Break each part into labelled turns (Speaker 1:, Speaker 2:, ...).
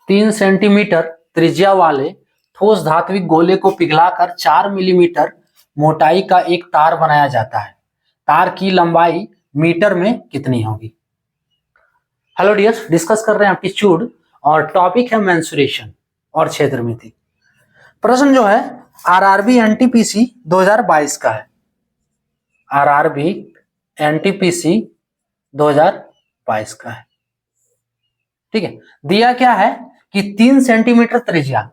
Speaker 1: 3 centimetre त्रिज्या वाले ठोस धात्विक गोले को पिघलाकर 4 मिलीमीटर मोटाई का एक तार बनाया जाता है। तार की लंबाई मीटर में कितनी होगी? हेलो डियर्स, डिस्कस कर रहे हैं एप्टीट्यूड और टॉपिक है मेंसुरेशन और क्षेत्रमिति। प्रश्न जो है आरआरबी एनटीपीसी 2022 का है। आरआरबी एनटीपीसी 2022 का है। ठीक है, दिया क्या है कि 3 सेंटीमीटर त्रिज्या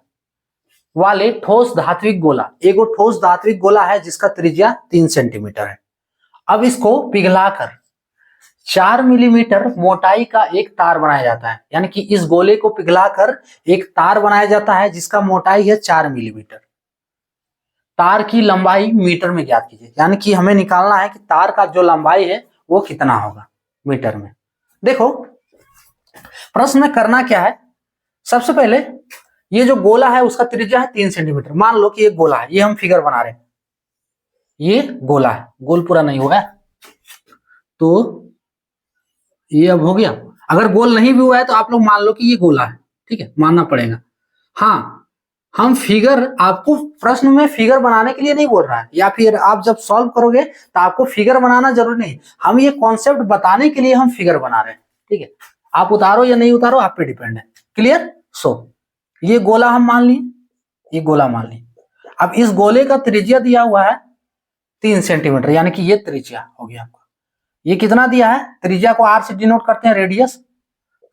Speaker 1: वाले ठोस धात्विक गोला, एगो ठोस धात्विक गोला है जिसका त्रिज्या 3 सेंटीमीटर है। अब इसको पिघलाकर 4 मिलीमीटर मोटाई का एक तार बनाया जाता है, यानी कि इस गोले को पिघलाकर एक तार बनाया जाता है जिसका मोटाई है 4 मिलीमीटर। तार की लंबाई मीटर में ज्ञात कीजिए, यानी कि हमें निकालना है कि तार का जो लंबाई है वो कितना होगा मीटर में। देखो प्रश्न में करना क्या है, सबसे पहले ये जो गोला है उसका त्रिज्या है 3 सेंटीमीटर। मान लो कि ये गोला है, ये हम फिगर बना रहे हैं, ये गोला है, गोल पूरा नहीं हुआ है तो ये अब हो गया। अगर गोल नहीं भी हुआ है तो आप लोग मान लो कि ये गोला है, ठीक है, मानना पड़ेगा। हाँ, हम फिगर, आपको प्रश्न में फिगर बनाने के लिए नहीं बोल रहा है, या फिर आप जब सॉल्व करोगे तो आपको फिगर बनाना जरूरी नहीं, हम ये कॉन्सेप्ट बताने के लिए हम फिगर बना रहे हैं। ठीक है, आप उतारो या नहीं उतारो आप पे डिपेंड है। क्लियर? सो ये गोला हम मान लिए, ये गोला मान लिए। अब इस गोले का त्रिज्या दिया हुआ है 3 सेंटीमीटर, यानी कि ये त्रिज्या हो गया आपको। ये कितना दिया है, त्रिज्या को आर से डिनोट करते हैं, रेडियस,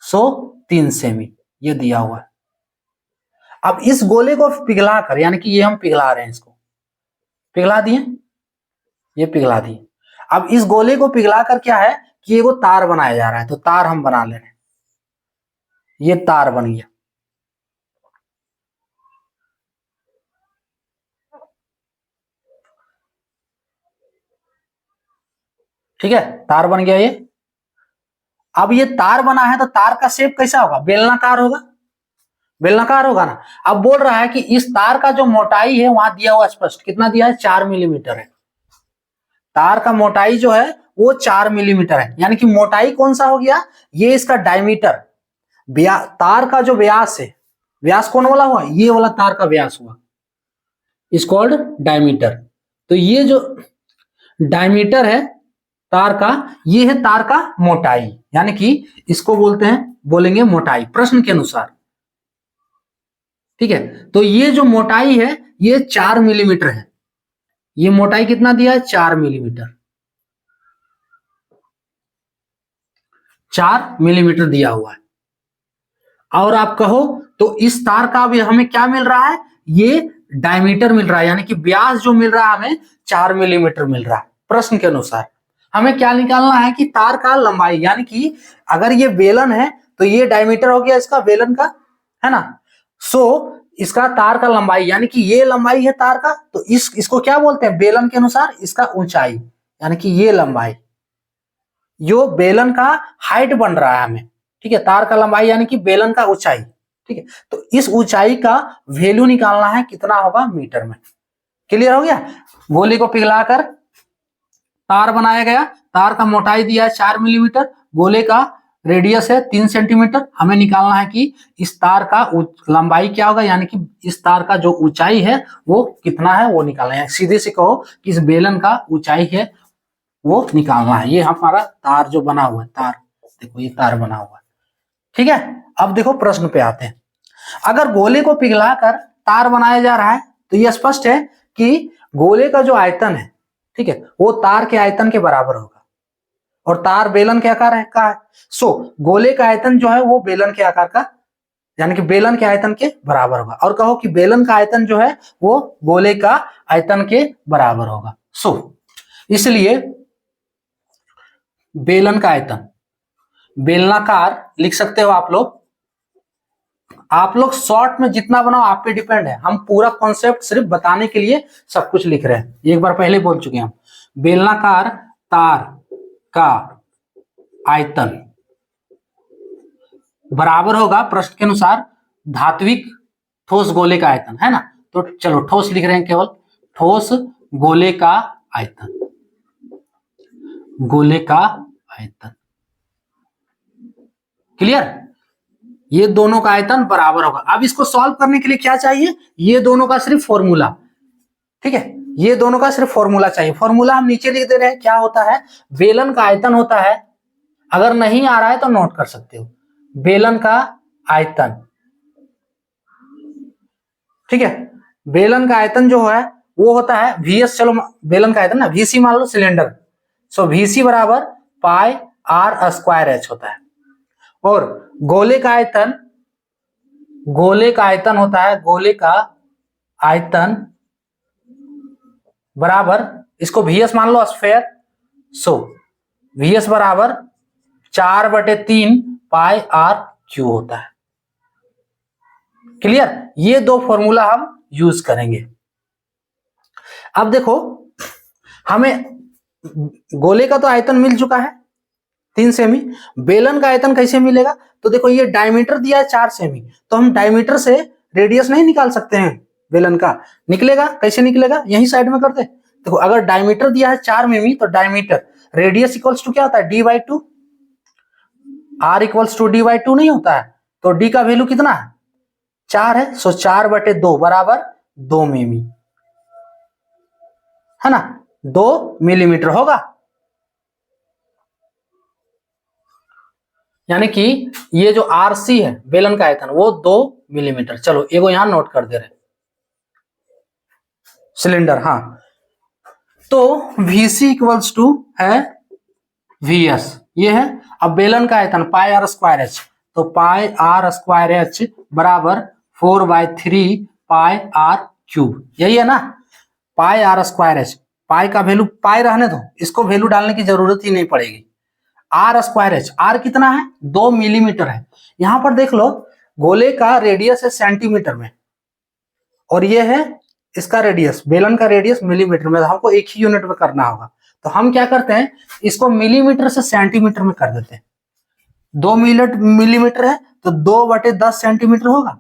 Speaker 1: 3 सेमी ये दिया हुआ है। अब इस गोले को पिघला कर, यानी कि ये हम पिघला रहे हैं, इसको पिघला दिए, ये पिघला दिए। अब इस गोले को पिघला कर क्या है कि एगो तार बनाया जा रहा है, तो तार हम बना ले रहे हैं, ये तार बन गया। ठीक है, तार बन गया ये। अब ये तार बना है तो तार का शेप कैसा होगा, बेलनाकार होगा, बेलनाकार होगा ना। अब बोल रहा है कि इस तार का जो मोटाई है वहां दिया हुआ स्पष्ट कितना दिया है, 4 मिलीमीटर है। तार का मोटाई जो है वो 4 मिलीमीटर है, यानी कि मोटाई कौन सा हो गया, ये इसका डायमीटर, तार का जो व्यास है, व्यास कौन वाला हुआ, ये वाला तार का व्यास हुआ, इज कॉल्ड डायमीटर। तो ये जो डायमीटर है तार का, ये है तार का मोटाई, यानी कि इसको बोलते हैं, बोलेंगे मोटाई प्रश्न के अनुसार। ठीक है, तो ये जो मोटाई है ये 4 मिलीमीटर है। ये मोटाई कितना दिया है, 4 मिलीमीटर, 4 मिलीमीटर दिया हुआ है। और आप कहो तो इस तार का भी हमें क्या मिल रहा है, ये डायमीटर मिल रहा है, यानी कि व्यास जो मिल रहा है हमें 4 मिलीमीटर मिल रहा है। प्रश्न के अनुसार हमें क्या निकालना है कि तार का लंबाई, यानी कि अगर ये बेलन है तो ये डायमीटर हो गया इसका, बेलन का, है ना। इसका तार का लंबाई, यानी कि ये लंबाई है तार का, तो इसको क्या बोलते हैं, बेलन के अनुसार इसका ऊंचाई, यानी कि ये लंबाई, जो बेलन का हाइट बन रहा है हमें। ठीक है, तार का लंबाई यानी कि बेलन का ऊंचाई। ठीक है, तो इस ऊंचाई का वैल्यू निकालना है, कितना होगा मीटर में। क्लियर हो गया। गोली को पिघलाकर तार बनाया गया, तार का मोटाई दिया है 4 मिलीमीटर, गोले का रेडियस है 3 सेंटीमीटर। हमें निकालना है कि इस तार का लंबाई क्या होगा, यानी कि इस तार का जो ऊंचाई है वो कितना है वो निकालना है। सीधे से कहो कि इस बेलन का ऊंचाई है वो निकालना है। ये हमारा तार जो बना हुआ है, तार देखो ये तार बना हुआ है। ठीक है, अब देखो प्रश्न पे आते हैं। अगर गोले को पिघलाकर तार बनाया जा रहा है तो यह स्पष्ट है कि गोले का जो आयतन है, ठीक है, वो तार के आयतन के बराबर होगा, और तार बेलन के आकार का है। गोले का आयतन जो है वो बेलन के आकार का, यानी कि बेलन के आयतन के बराबर होगा। और कहो कि बेलन का आयतन जो है वो गोले का आयतन के बराबर होगा। इसलिए बेलन का आयतन, बेलनाकार लिख सकते हो आप लोग। आप लोग शॉर्ट में जितना बनाओ आप पे डिपेंड है, हम पूरा कॉन्सेप्ट सिर्फ बताने के लिए सब कुछ लिख रहे हैं। एक बार पहले बोल चुके हैं हम, बेलनाकार तार का आयतन बराबर होगा प्रश्न के अनुसार धात्विक ठोस गोले का आयतन, है ना। तो चलो ठोस लिख रहे हैं, केवल ठोस गोले का आयतन, गोले का आयतन। क्लियर। ये दोनों का आयतन बराबर होगा। अब इसको सॉल्व करने के लिए क्या चाहिए, ये दोनों का सिर्फ फॉर्मूला, ठीक है, ये दोनों का सिर्फ फॉर्मूला चाहिए। फॉर्मूला हम नीचे लिख दे रहे हैं, क्या होता है, बेलन का आयतन होता है, अगर नहीं आ रहा है तो नोट कर सकते हो, बेलन का आयतन, ठीक है, बेलन का आयतन जो है वो होता है VS, चलो बेलन का आयतन ना VC मान लो सिलेंडर, सो VC बराबर पाई R स्क्वायर H होता है। और गोले का आयतन, गोले का आयतन होता है, गोले का आयतन बराबर, इसको VS मान लो स्फेयर, सो VS बराबर 4/3 पाई R³ होता है। क्लियर, ये दो फॉर्मूला हम यूज करेंगे। अब देखो हमें गोले का तो आयतन मिल चुका है 3 सेमी, बेलन का आयतन कैसे मिलेगा, तो देखो ये डायमीटर दिया है 4 सेमी, तो हम डायमीटर से रेडियस नहीं निकाल सकते हैं, बेलन का निकलेगा, कैसे निकलेगा, यही साइड में करते। देखो अगर डायमीटर दिया है 4 मिमी, तो डायमीटर रेडियस इक्वल्स टू क्या होता है, D/2, R equals to D/2 नहीं होता है, तो D का वैल्यू कितना है, 4 है, सो 4/2 बराबर 2 मिमी, है ना, 2 मिलीमीटर होगा। यानी कि ये जो RC है बेलन का आयतन वो 2 मिलीमीटर। चलो एगो यहां नोट कर दे रहे, सिलेंडर, हाँ, तो VC इक्वल्स टू है VS, ये है। अब बेलन का आयतन पाई R स्क्वायर H, तो पाई R स्क्वायर H बराबर 4/3 पाई R³, यही है ना, पाई R स्क्वायर H, पाई का वैल्यू पाई रहने दो, इसको वैल्यू डालने की जरूरत ही नहीं पड़ेगी। R स्क्वायर H, R कितना है, 2 मिलीमीटर है। यहां पर देख लो गोले का रेडियस है सेंटीमीटर में, और ये है इसका रेडियस, बेलन का रेडियस मिलीमीटर में, हमको एक ही यूनिट में करना होगा, तो हम क्या करते हैं, इसको मिलीमीटर से सेंटीमीटर में कर देते हैं। 2 मिलीमीटर है तो 2/10 सेंटीमीटर होगा,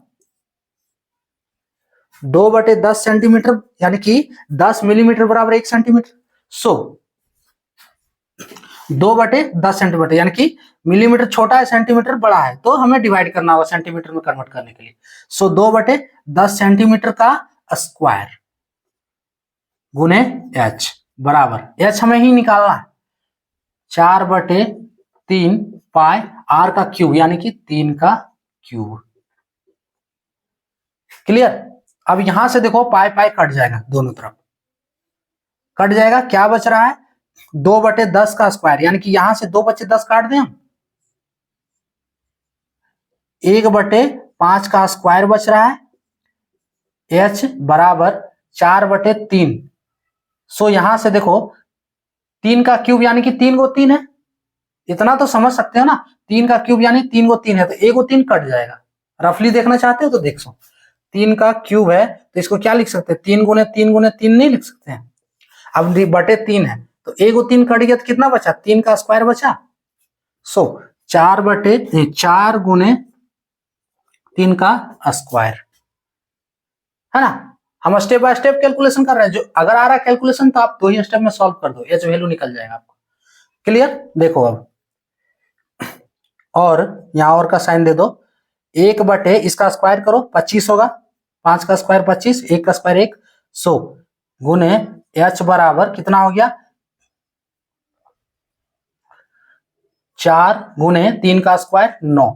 Speaker 1: 2/10 सेंटीमीटर, यानी कि 10 मिलीमीटर बराबर 1 सेंटीमीटर, सो 2/10 सेंटीमीटर, यानी कि मिलीमीटर छोटा है सेंटीमीटर बड़ा है, तो हमें डिवाइड करना होगा सेंटीमीटर में कन्वर्ट करने के लिए। सो 2/10 सेंटीमीटर का स्क्वायर गुने H बराबर, H हमें ही निकालना है, 4/3 पाई R का क्यूब, यानी कि 3 का क्यूब। क्लियर, अब यहां से देखो पाई पाई कट जाएगा, दोनों तरफ कट जाएगा, क्या बच रहा है, 2/10 का स्क्वायर, यानी कि यहां से 2/10 काट दें हम, 1/5 का स्क्वायर बच रहा है, H बराबर 4/3, सो यहां से देखो 3 का क्यूब यानी कि 3 को 3 है, इतना तो समझ सकते हो ना, 3 का क्यूब यानी 3 को 3 है, तो 1 को 3 कट जाएगा। रफली देखना चाहते हो तो देख सो, 3 का क्यूब है तो इसको क्या लिख सकते हैं, 3 गुने 3 गुने 3 नहीं लिख सकते हैं, अब बटे 3 है तो 1 को 3 कट गया तो कितना बचा, 3 का स्क्वायर बचा, सो 4 गुने 3 का स्क्वायर, है ना। हम स्टेप बाय स्टेप कैलकुलेशन कर रहे हैं, जो अगर आ रहा है कैलकुलेशन तो आप 2 ही स्टेप में सॉल्व कर दो, एच वैल्यू निकल जाएगा आपको। क्लियर, देखो अब, और यहां और का साइन दे दो, 1/, इसका स्क्वायर करो 25 होगा, 5 का स्क्वायर 25, 1 का स्क्वायर 1, सो गुने H बराबर कितना हो गया, 4 गुने 3 का स्क्वायर 9,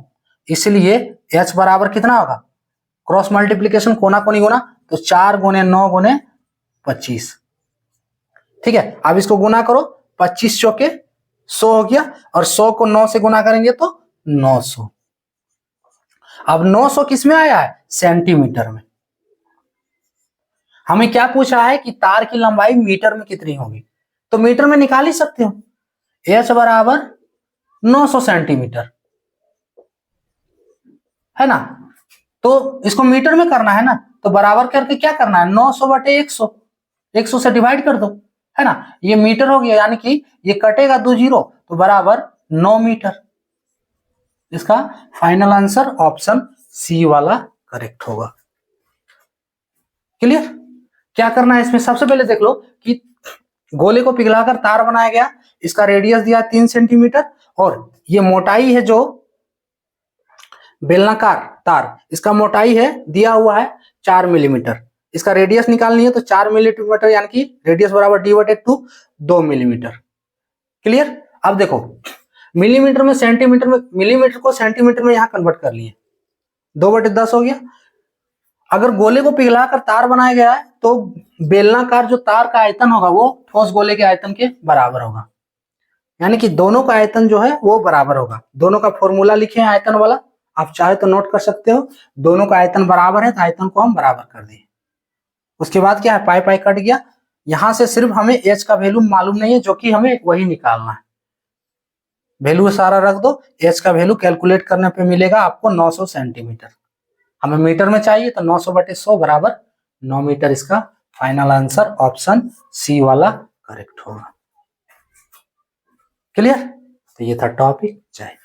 Speaker 1: इसलिए H बराबर कितना होगा, क्रॉस मल्टीप्लीकेशन कोना कोनी गुना, तो 4 गुने 9 गुने 25, ठीक है। अब इसको गुना करो, 25 चौके 100 हो गया, और 100 को 9 से गुना करेंगे तो 900। अब 900 किस में आया है, सेंटीमीटर में। हमें क्या पूछा है कि तार की लंबाई मीटर में कितनी होगी, तो मीटर में निकाल ही सकते हो, H बराबर 900 सेंटीमीटर, है ना, तो इसको मीटर में करना है ना, तो बराबर करके क्या करना है, 900/100, 100 से डिवाइड कर दो, है ना, ये मीटर हो गया, यानी कि ये कटेगा 2 जीरो, तो बराबर 9 मीटर। इसका फाइनल आंसर ऑप्शन सी वाला करेक्ट होगा। क्लियर, क्या करना है इसमें, सबसे पहले देख लो कि गोले को पिघलाकर तार बनाया गया, इसका रेडियस दिया 3 सेंटीमीटर, और ये मोटाई है जो बेलनाकार तार, इसका मोटाई है दिया हुआ है 4 मिलीमीटर, इसका रेडियस निकालनी है तो 4 मिलीमीटर यानी कि रेडियस बराबर d/2 2 मिलीमीटर। क्लियर। अब देखो मिलीमीटर में सेंटीमीटर में, मिलीमीटर को सेंटीमीटर में यहां कन्वर्ट कर लिए, 2/10 हो गया। अगर गोले को पिघलाकर तार बनाया गया है तो बेलनाकार जो तार का आयतन होगा वो ठोस गोले के आयतन के बराबर होगा, यानी कि दोनों का आयतन जो है वो बराबर होगा। दोनों का फॉर्मूला लिखे हैं आयतन वाला, आप चाहे तो नोट कर सकते हो। दोनों का आयतन बराबर है तो आयतन को हम बराबर कर दें। उसके बाद क्या है, पाई पाई कट गया। यहां से सिर्फ हमें एच का वैल्यू मालूम नहीं है, जो कि हमें वही निकालना है। वैल्यू सारा रख दो, एच का वैल्यू कैलकुलेट करने पे मिलेगा आपको 900 सेंटीमीटर। हमें मीटर में चाहिए तो 900/100 बराबर 9 मीटर। इसका फाइनल आंसर ऑप्शन सी वाला करेक्ट होगा। क्लियर। तो ये था टॉपिक। जय।